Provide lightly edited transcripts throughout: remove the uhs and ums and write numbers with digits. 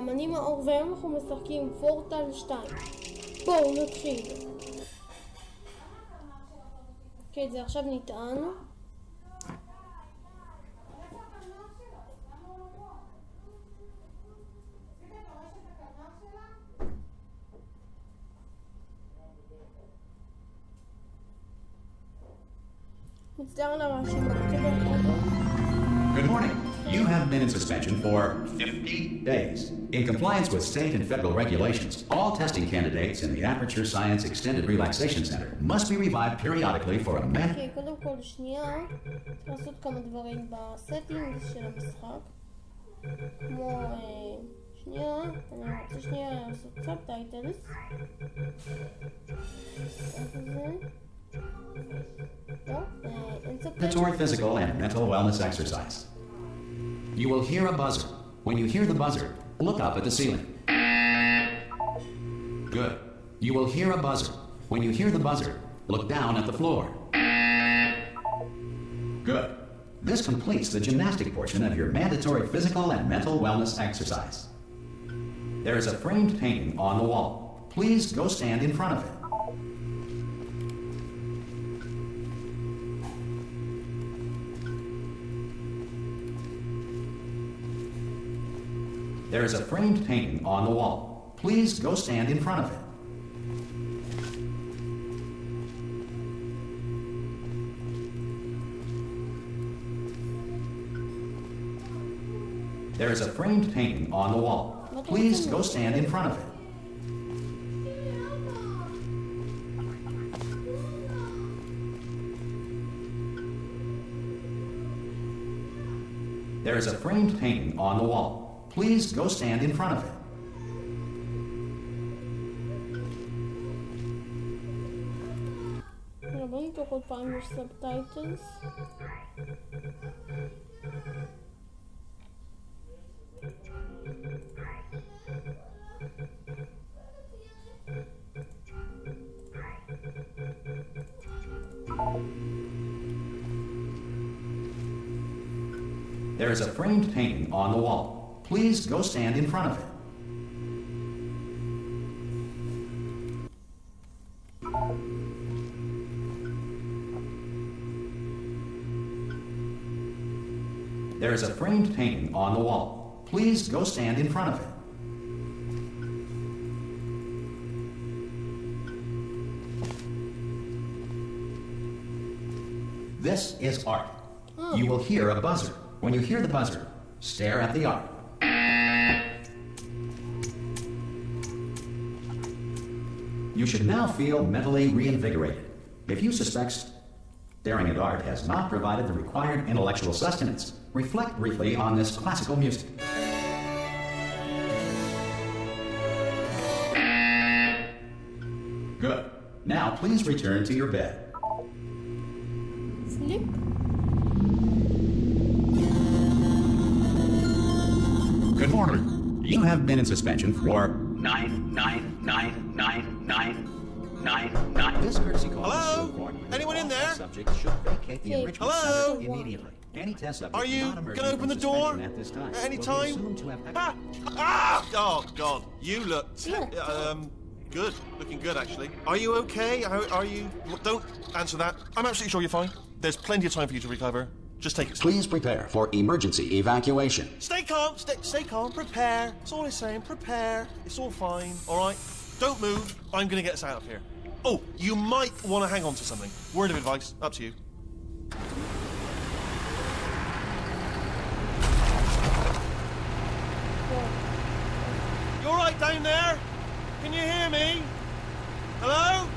שלום, אני מאור והיום אנחנו משחקים פורטל 2. בואו נתחיל. אוקיי, זה עכשיו נטען. מצטער לרעשים. Good morning. You have been in suspension for 50 days. In compliance with state and federal regulations, all testing candidates in the Aperture Science Extended Relaxation Center must be revived periodically for a אוקיי, קודם כל שנייה. צריך לעשות כמה דברים בסטינגס של המשחק. כמו... שנייה, אני רוצה שנייה לעשות סאבטייטלס. mandatory physical and mental wellness exercise. You will hear a buzzer. When you hear the buzzer, look up at the ceiling. Good. You will hear a buzzer. When you hear the buzzer, look down at the floor. Good. This completes the gymnastic portion of your mandatory physical and mental wellness exercise. There is a framed painting on the wall. Please go stand in front of it. There is a framed painting on the wall. Please go stand in front of it. There is a framed painting on the wall. Please go stand in front of it. There is a framed painting on the wall. Please go stand in front of it. בואו נתוך עוד פעם יש סאבטייטלס. There is a framed painting on the wall. Please go stand in front of it. There is a framed painting on the wall. Please go stand in front of it. This is art. You will hear a buzzer. When you hear the buzzer, stare at the art. You should now feel mentally reinvigorated. If you suspect staring at art has not provided the required intellectual sustenance, reflect briefly on this classical music. Good. Now please return to your bed. Sleep. Good morning. You have been in suspension for 9999999. This courtesy call Hello? is so important. Anyone in there? Subjects should vacate the enrichment Hello? center immediately. Any test subject Are you not emerging gonna open from the door suspension at this time at any will be time? assumed to have Oh God, you look good. Looking good, actually. Are you okay? Are you? Don't answer that. I'm absolutely sure you're fine. There's plenty of time for you to recover. Just take it slow. Please prepare for emergency evacuation. Stay calm. Stay calm. Prepare. That's all I'm saying. Prepare. It's all fine. All right. Don't move. I'm gonna get us out of here. Oh, you might want to hang on to something. Word of advice. Up to you. You all right down there? Can you hear me? Hello?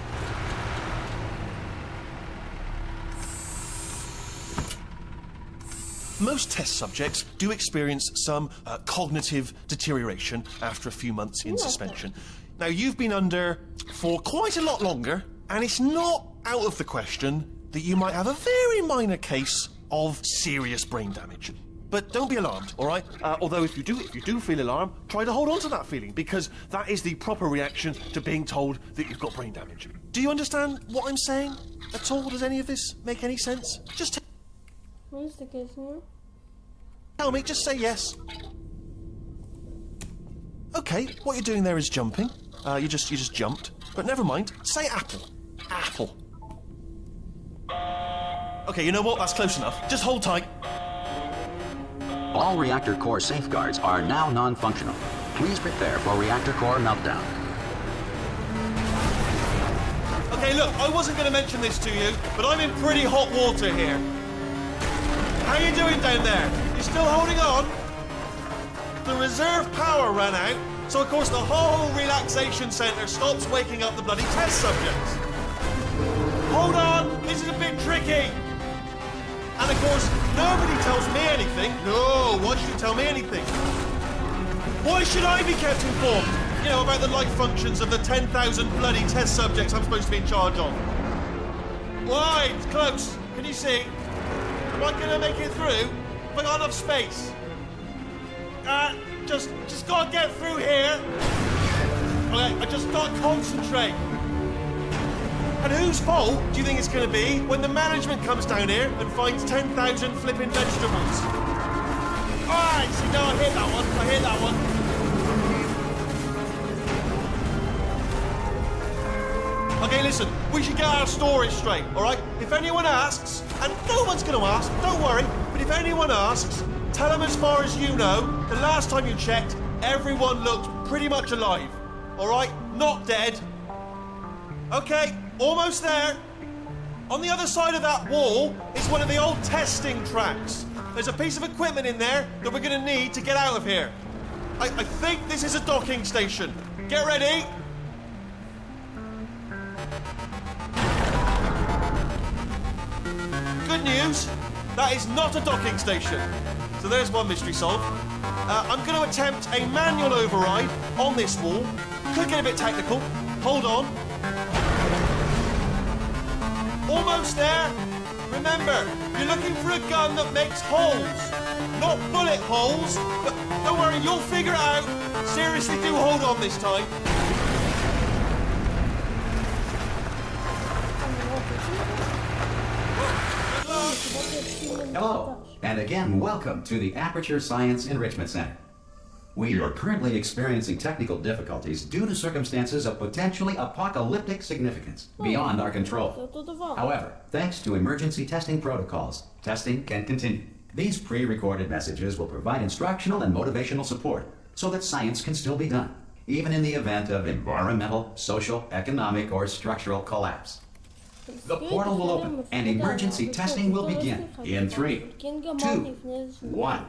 Most test subjects do experience some cognitive deterioration after a few months in suspension. Now, you've been under for quite a lot longer, and it's not out of the question that you might have a very minor case of serious brain damage. But don't be alarmed, all right? Although if you do feel alarmed, try to hold on to that feeling, because that is the proper reaction to being told that you've got brain damage. Do you understand what I'm saying at all? Does any of this make any sense? Just What is the case here? tell me, just say yes. Okay, what you're doing there is jumping. You just jumped. But never mind. Say apple. Apple. Okay, you know what? That's close enough. Just hold tight. All reactor core safeguards are now non-functional. Please prepare for reactor core meltdown. Okay, look, I wasn't going to mention this to you, but I'm in pretty hot water here. How you doing down there? You still holding on? The reserve power ran out, so of course the whole relaxation centre stops waking up the bloody test subjects. Hold on, this is a bit tricky. And of course, nobody tells me anything. No, why should you tell me anything? Why should I be kept informed? You know, about the life functions of the 10,000 bloody test subjects I'm supposed to be in charge of. Why? It's close. Can you see? Am I going to make it through? Have I got enough space? Just gotta get through here. Okay, I just gotta concentrate. And whose fault do you think it's going to be when the management comes down here and finds 10,000 flipping vegetables? Alright, see, no, I hit that one. I hit that one. Okay, listen, we should get our stories straight, alright? If anyone asks, and no one's going to ask, don't worry, but if anyone asks, tell them as far as you know, the last time you checked, everyone looked pretty much alive. Alright? Not dead. Okay, almost there. On the other side of that wall is one of the old testing tracks. There's a piece of equipment in there that we're going to need to get out of here. I think this is a docking station. Get ready. Good news, that is not a docking station. So there's one mystery solved. I'm going to attempt a manual override on this wall. Could get a bit technical. Hold on. Almost there. Remember, you're looking for a gun that makes holes. Not bullet holes, but don't worry, you'll figure it out. Seriously, do hold on this time. Hello, and again, welcome to the Aperture Science Enrichment Center. We are currently experiencing technical difficulties due to circumstances of potentially apocalyptic significance beyond our control. However, thanks to emergency testing protocols, testing can continue. These pre-recorded messages will provide instructional and motivational support so that science can still be done, even in the event of environmental, social, economic, or structural collapse. The portal will open and emergency testing will begin in 3, 2, 1.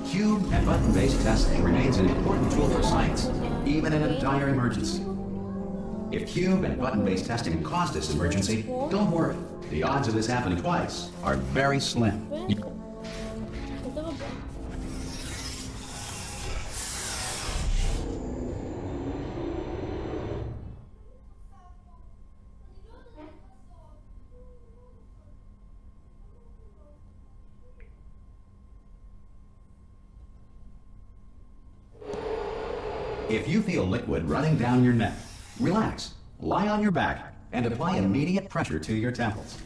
Cube and button-based testing remains an important tool for science, even in a dire emergency. If cube and button-based testing caused this emergency, don't worry. The odds of this happening twice are very slim. If you feel liquid running down your neck, relax, lie on your back, and apply immediate pressure to your temples.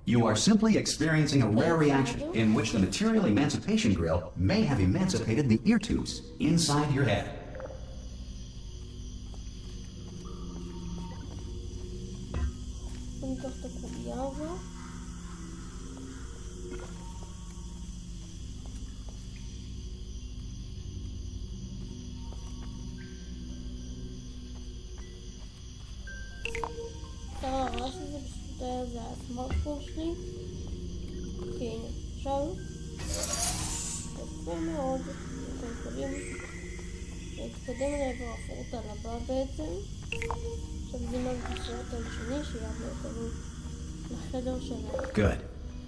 You are simply experiencing a rare reaction in which the material emancipation grill may have emancipated the ear tubes inside your head. הרעש הזה פשוט היה זה הסמארטפון שלי. כן, עכשיו יפה מאוד, אנחנו יכולים להתקדם לעבר הפורטל הבא בעצם. עכשיו זה מהפורטל שני שיעבור אותנו לחדר שלנו. Good.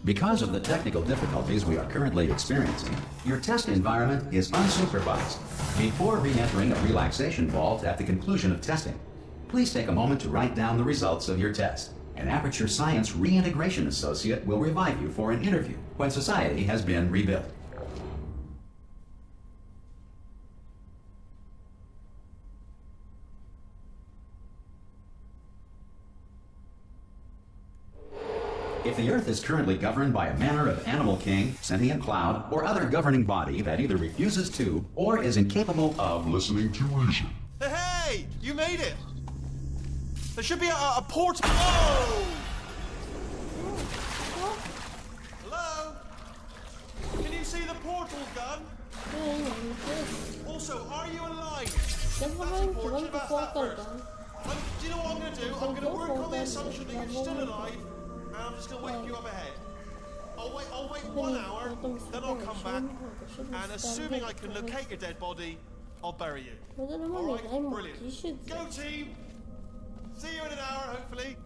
Because of the technical difficulties we are currently experiencing, your test environment is unsupervised. Before re-entering a relaxation vault at the conclusion of testing, please take a moment to write down the results of your test. An Aperture Science Reintegration Associate will revive you for an interview when society has been rebuilt. If the Earth is currently governed by a manner of animal king, sentient cloud, or other governing body that either refuses to or is incapable of listening to reason. Hey! You made it! There should be a port. Whoa! Hello? Can you see the portal gun? Also, are you alive? That's important. About that first. Do you know what I'm going to do? I'm going to work on the assumption that you're still alive, and I'm just going to wake you up ahead. I'll wait 1 hour, then I'll come back, and assuming I can locate your dead body, I'll bury you. Alright, brilliant. Go team! See you in an hour, hopefully.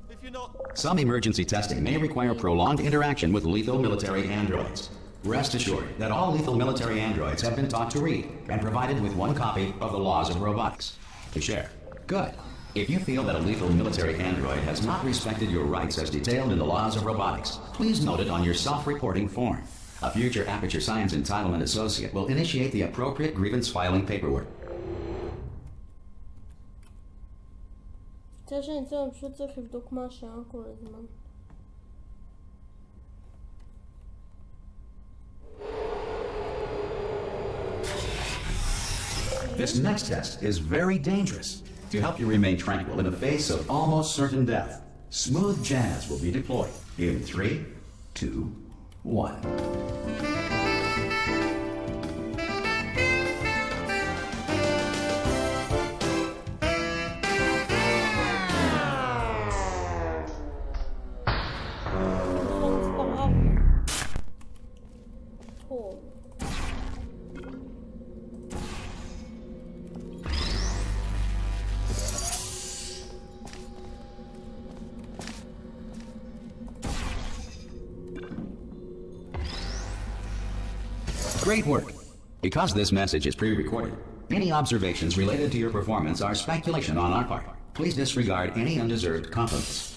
If you're not... Some emergency testing may require prolonged interaction with lethal military androids. Rest assured that all lethal military androids have been taught to read and provided with 1 copy of the laws of robotics to share. Good. If you feel that a lethal military android has not respected your rights as detailed in the laws of robotics, please note it on your self-reporting form. A future Aperture Science Entitlement Associate will initiate the appropriate grievance filing paperwork. This next test is very dangerous. To help you remain tranquil in the face of almost certain death, smooth jazz will be deployed in 3, 2, 1. Great work. Because this message is pre-recorded, any observations related to your performance are speculation on our part. Please disregard any undeserved compliments.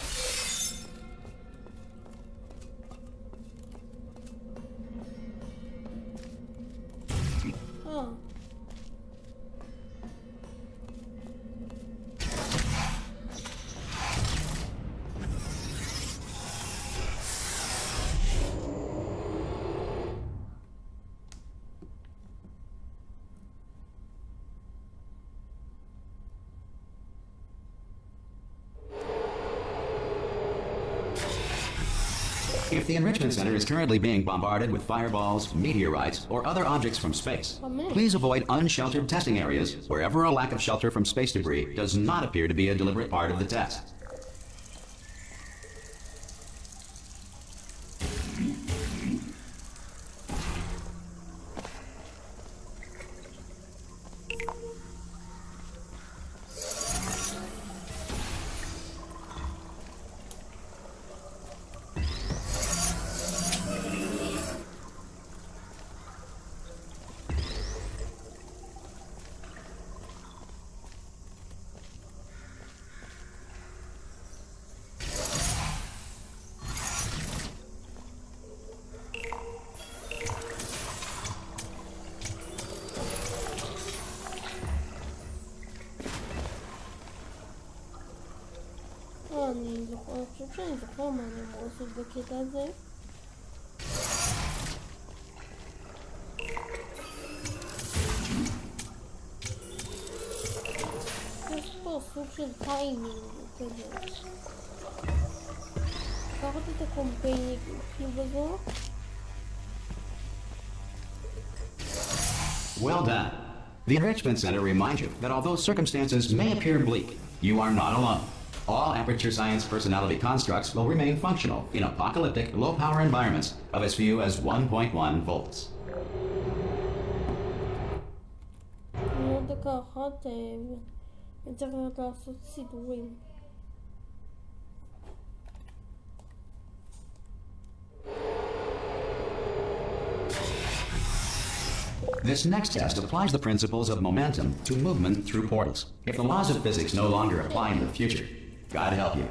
If the Enrichment Center is currently being bombarded with fireballs, meteorites, or other objects from space, please avoid unsheltered testing areas wherever a lack of shelter from space debris does not appear to be a deliberate part of the test. אני חושב שאני זוכר מה אני אמור לעשות בקטע הזה. יש פה סוג של טיימינג כזה. לקחת את הקומפייניק חיוב הזו. Well done. The Enrichment Center reminds you that although circumstances may appear bleak, you are not alone. All Aperture Science personality constructs will remain functional in apocalyptic, low-power environments of as few as 1.1 volts. עוד דקה אחת, אני צריך לעשות סידורים. This next test applies the principles of momentum to movement through portals. If the laws of physics no longer apply in the future, God help you.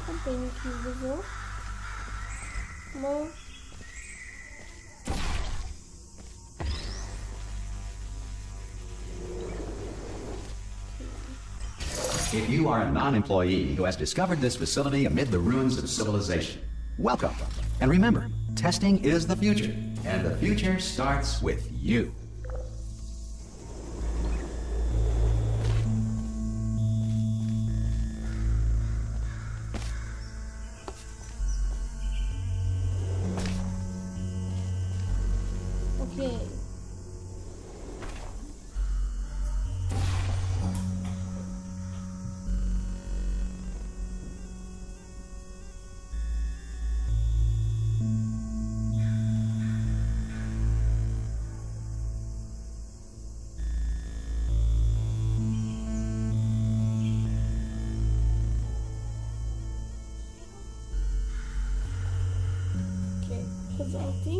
קמפיין קיו וזו. מה? If you are a non-employee who has discovered this facility amid the ruins of civilization, welcome. And remember, testing is the future, and the future starts with you. Okay. חזרתי.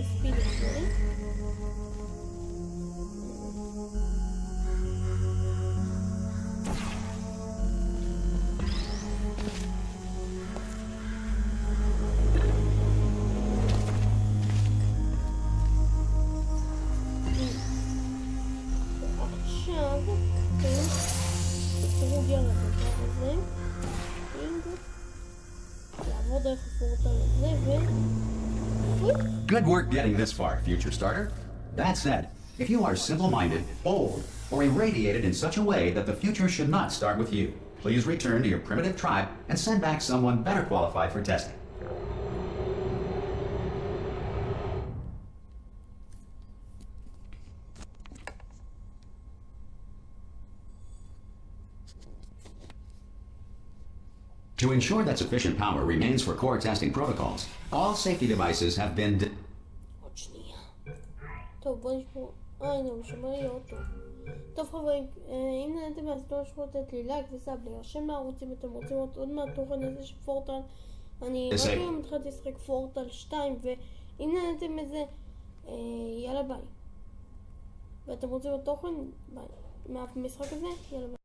הספיד הזה. עכשיו, תראו בי על הדבר הזה. לעבור דרך הפורטל הזה ו... Good work getting this far, future starter. That said, if you are simple-minded, bold, or irradiated in such a way that the future should not start with you, please return to your primitive tribe and send back someone better qualified for testing. To ensure that sufficient power remains for core testing protocols, all safety devices have been... עוד שנייה. טוב, בוא נשמור... הנה, הוא שומר לי אוטו. טוב חברים, אם נהנתם מהסדור שכו לתת לי לייק וסאב להירשם לערוצים, אתם רוצים לראות עוד מהתוכן הזה של פורטל. אני רק היום התחלתי לשחק פורטל 2, ואם נהנתם מזה, יאללה ביי. ואתם רוצים עוד תוכן? ביי. מהמשחק הזה? יאללה ביי.